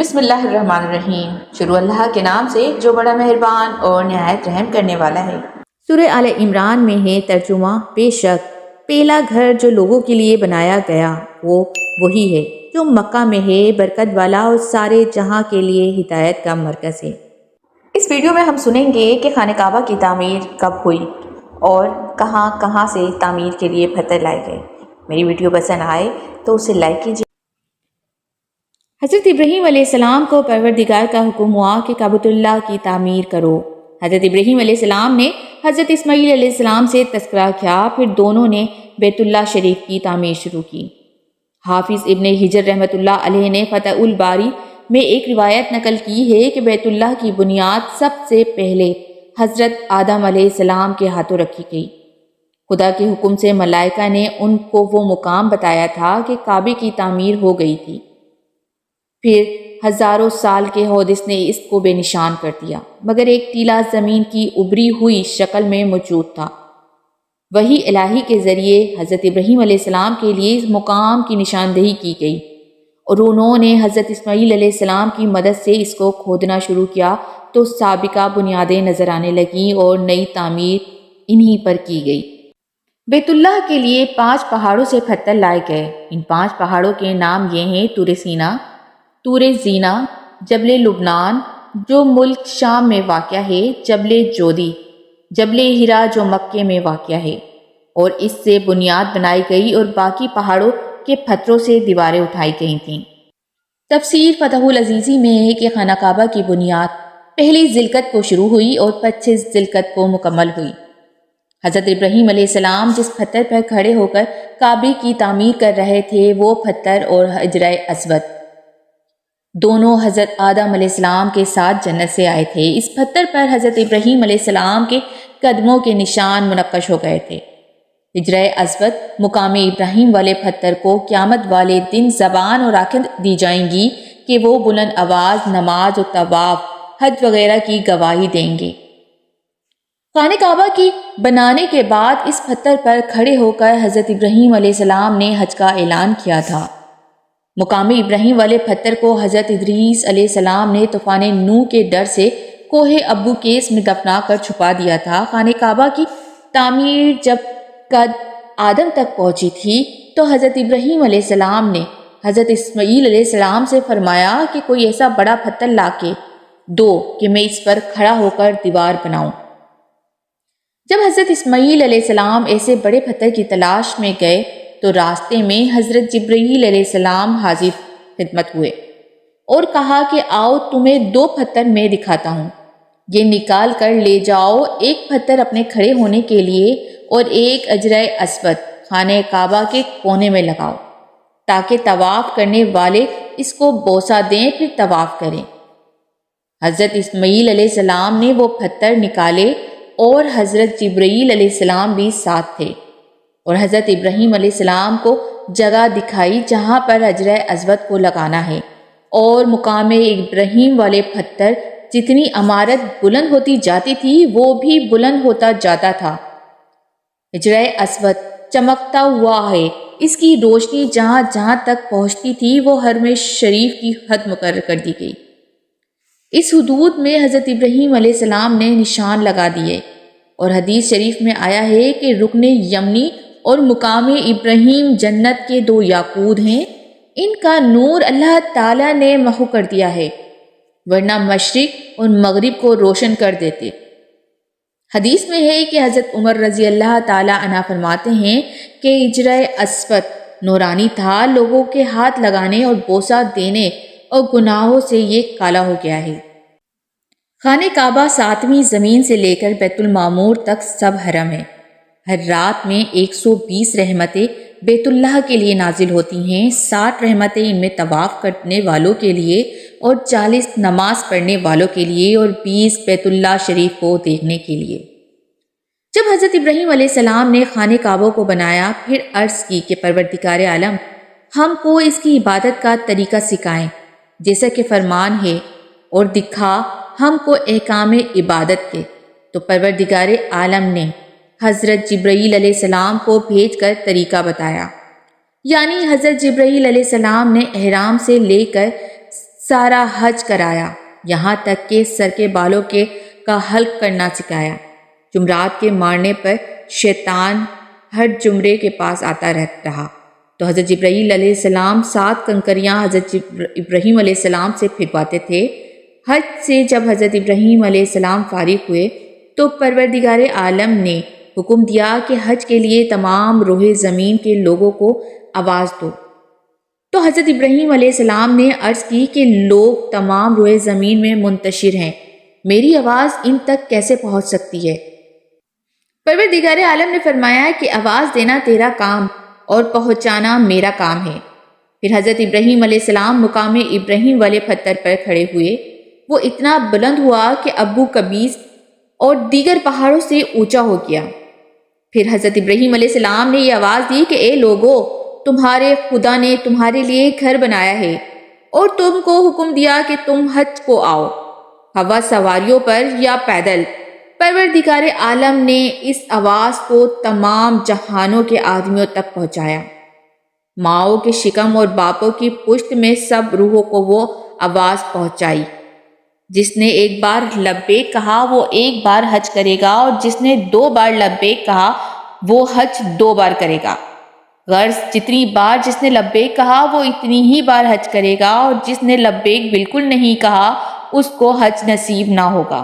بسم اللہ الرحمن الرحیم۔ شروع اللہ کے نام سے جو بڑا مہربان اور نہایت رحم کرنے والا ہے۔ سورہ آل عمران میں ہے ترجمہ: بے شک پہلا گھر جو لوگوں کے لیے بنایا گیا وہ وہی ہے جو مکہ میں ہے، برکت والا اور سارے جہاں کے لیے ہدایت کا مرکز ہے۔ اس ویڈیو میں ہم سنیں گے کہ خانہ کعبہ کی تعمیر کب ہوئی اور کہاں کہاں سے تعمیر کے لیے پتھر لائے گئے۔ میری ویڈیو پسند آئے تو اسے لائک کیجیے۔ حضرت ابراہیم علیہ السلام کو پروردگار کا حکم ہوا کہ کعبۃ اللہ کی تعمیر کرو۔ حضرت ابراہیم علیہ السلام نے حضرت اسماعیل علیہ السلام سے تذکرہ کیا، پھر دونوں نے بیت اللہ شریف کی تعمیر شروع کی۔ حافظ ابن حجر رحمۃ اللہ علیہ نے فتح الباری میں ایک روایت نقل کی ہے کہ بیت اللہ کی بنیاد سب سے پہلے حضرت آدم علیہ السلام کے ہاتھوں رکھی گئی۔ خدا کے حکم سے ملائکہ نے ان کو وہ مقام بتایا تھا کہ کعبے کی تعمیر ہو گئی تھی، پھر ہزاروں سال کے حوادث نے اس کو بے نشان کر دیا، مگر ایک ٹیلہ زمین کی ابری ہوئی شکل میں موجود تھا۔ وحی الہی کے ذریعے حضرت ابراہیم علیہ السلام کے لیے اس مقام کی نشاندہی کی گئی اور انہوں نے حضرت اسماعیل علیہ السلام کی مدد سے اس کو کھودنا شروع کیا تو سابقہ بنیادیں نظر آنے لگیں اور نئی تعمیر انہی پر کی گئی۔ بیت اللہ کے لیے 5 پہاڑوں سے پتھر لائے گئے۔ ان 5 پہاڑوں کے نام یہ ہیں: طور سینا، طور زینا، جبل لبنان جو ملک شام میں واقع ہے، جبل جودی، جبل ہرا جو مکے میں واقع ہے، اور اس سے بنیاد بنائی گئی اور باقی پہاڑوں کے پتھروں سے دیواریں اٹھائی گئی تھیں۔ تفسیر فتح العزیزی میں ہے کہ خانہ کعبہ کی بنیاد پہلی ذیلقعدہ کو شروع ہوئی اور 25 ذیلقعدہ کو مکمل ہوئی۔ حضرت ابراہیم علیہ السلام جس پتھر پر کھڑے ہو کر کعبے کی تعمیر کر رہے تھے وہ پتھر اور حجر اسود دونوں حضرت آدم علیہ السلام کے ساتھ جنت سے آئے تھے۔ اس پتھر پر حضرت ابراہیم علیہ السلام کے قدموں کے نشان منقش ہو گئے تھے۔ حجر اسود مقام ابراہیم والے پتھر کو قیامت والے دن زبان اور آنکھیں دی جائیں گی کہ وہ بلند آواز نماز و طواف، حج وغیرہ کی گواہی دیں گے۔ خانہ کعبہ کی بنانے کے بعد اس پتھر پر کھڑے ہو کر حضرت ابراہیم علیہ السلام نے حج کا اعلان کیا تھا۔ مقام ابراہیم والے پتھر کو حضرت ادریس علیہ السلام نے طوفان نوح کے ڈر سے کوہ ابو قیس میں دفنا کر چھپا دیا تھا۔ خانہ کعبہ کی تعمیر جب قد آدم تک پہنچی تھی تو حضرت ابراہیم علیہ السلام نے حضرت اسماعیل علیہ السلام سے فرمایا کہ کوئی ایسا بڑا پتھر لا کے دو کہ میں اس پر کھڑا ہو کر دیوار بناؤں۔ جب حضرت اسماعیل علیہ السلام ایسے بڑے پتھر کی تلاش میں گئے تو راستے میں حضرت جبرائیل علیہ السلام حاضر خدمت ہوئے اور کہا کہ آؤ تمہیں 2 پتھر میں دکھاتا ہوں، یہ نکال کر لے جاؤ، ایک پتھر اپنے کھڑے ہونے کے لیے اور ایک حجر اسود خانہ کعبہ کے کونے میں لگاؤ تاکہ طواف کرنے والے اس کو بوسہ دیں پھر طواف کریں۔ حضرت اسماعیل علیہ السلام نے وہ پتھر نکالے اور حضرت جبرائیل علیہ السلام بھی ساتھ تھے اور حضرت ابراہیم علیہ السلام کو جگہ دکھائی جہاں پر حجر اسود کو لگانا ہے، اور مقام ابراہیم والے پتھر جتنی عمارت بلند ہوتی جاتی تھی وہ بھی بلند ہوتا جاتا تھا۔ حجر اسود چمکتا ہوا ہے، اس کی روشنی جہاں جہاں تک پہنچتی تھی وہ حرم شریف کی حد مقرر کر دی گئی۔ اس حدود میں حضرت ابراہیم علیہ السلام نے نشان لگا دیے، اور حدیث شریف میں آیا ہے کہ رکن یمنی اور مقام ابراہیم جنت کے 2 یاقوت ہیں، ان کا نور اللہ تعالیٰ نے محو کر دیا ہے، ورنہ مشرق اور مغرب کو روشن کر دیتے۔ حدیث میں ہے کہ حضرت عمر رضی اللہ تعالیٰ عنہ فرماتے ہیں کہ حجر اسود نورانی تھا، لوگوں کے ہاتھ لگانے اور بوسہ دینے اور گناہوں سے یہ کالا ہو گیا ہے۔ خانہ کعبہ 7ویں زمین سے لے کر بیت المعمور تک سب حرم ہے۔ ہر رات میں 120 رحمتیں بیت اللہ کے لیے نازل ہوتی ہیں، 60 رحمتیں ان میں طواف کرنے والوں کے لیے اور 40 نماز پڑھنے والوں کے لیے اور 20 بیت اللہ شریف کو دیکھنے کے لیے۔ جب حضرت ابراہیم علیہ السلام نے خانہ کعبہ کو بنایا پھر عرض کی کہ پروردگار عالم ہم کو اس کی عبادت کا طریقہ سکھائیں جیسا کہ فرمان ہے، اور دکھا ہم کو احکام عبادت کے۔ تو پروردگار عالم نے حضرت جبرائیل علیہ السلام کو بھیج کر طریقہ بتایا، یعنی حضرت جبرائیل علیہ السلام نے احرام سے لے کر سارا حج کرایا، یہاں تک کہ سر کے بالوں کا حلق کرنا سکھایا۔ جمرات کے مارنے پر شیطان ہر جمرے کے پاس آتا رہا تو حضرت جبرائیل علیہ السلام 7 کنکریاں حضرت ابراہیم علیہ السلام سے پھینکواتے تھے۔ حج سے جب حضرت ابراہیم علیہ السلام فارغ ہوئے تو پروردگار عالم نے حکم دیا کہ حج کے لیے تمام روح زمین کے لوگوں کو آواز دو۔ تو حضرت ابراہیم علیہ السلام نے عرض کی کہ لوگ تمام روح زمین میں منتشر ہیں، میری آواز ان تک کیسے پہنچ سکتی ہے؟ پروردگار عالم نے فرمایا کہ آواز دینا تیرا کام اور پہنچانا میرا کام ہے۔ پھر حضرت ابراہیم علیہ السلام مقام ابراہیم والے پتھر پر کھڑے ہوئے۔ وہ اتنا بلند ہوا کہ ابو قبیس اور دیگر پہاڑوں سے اونچا ہو گیا۔ پھر حضرت ابراہیم علیہ السلام نے یہ آواز دی کہ اے لوگو، تمہارے خدا نے تمہارے لیے گھر بنایا ہے اور تم کو حکم دیا کہ تم حج کو آؤ، ہوا سواریوں پر یا پیدل۔ پروردگار عالم نے اس آواز کو تمام جہانوں کے آدمیوں تک پہنچایا۔ ماؤں کے شکم اور باپوں کی پشت میں سب روحوں کو وہ آواز پہنچائی۔ جس نے ایک بار لبیک کہا وہ ایک بار حج کرے گا، اور جس نے 2 بار لبیک کہا وہ حج 2 بار کرے گا۔ غرض جتنی بار جس نے لبیک کہا وہ اتنی ہی بار حج کرے گا، اور جس نے لبیک بالکل نہیں کہا اس کو حج نصیب نہ ہوگا۔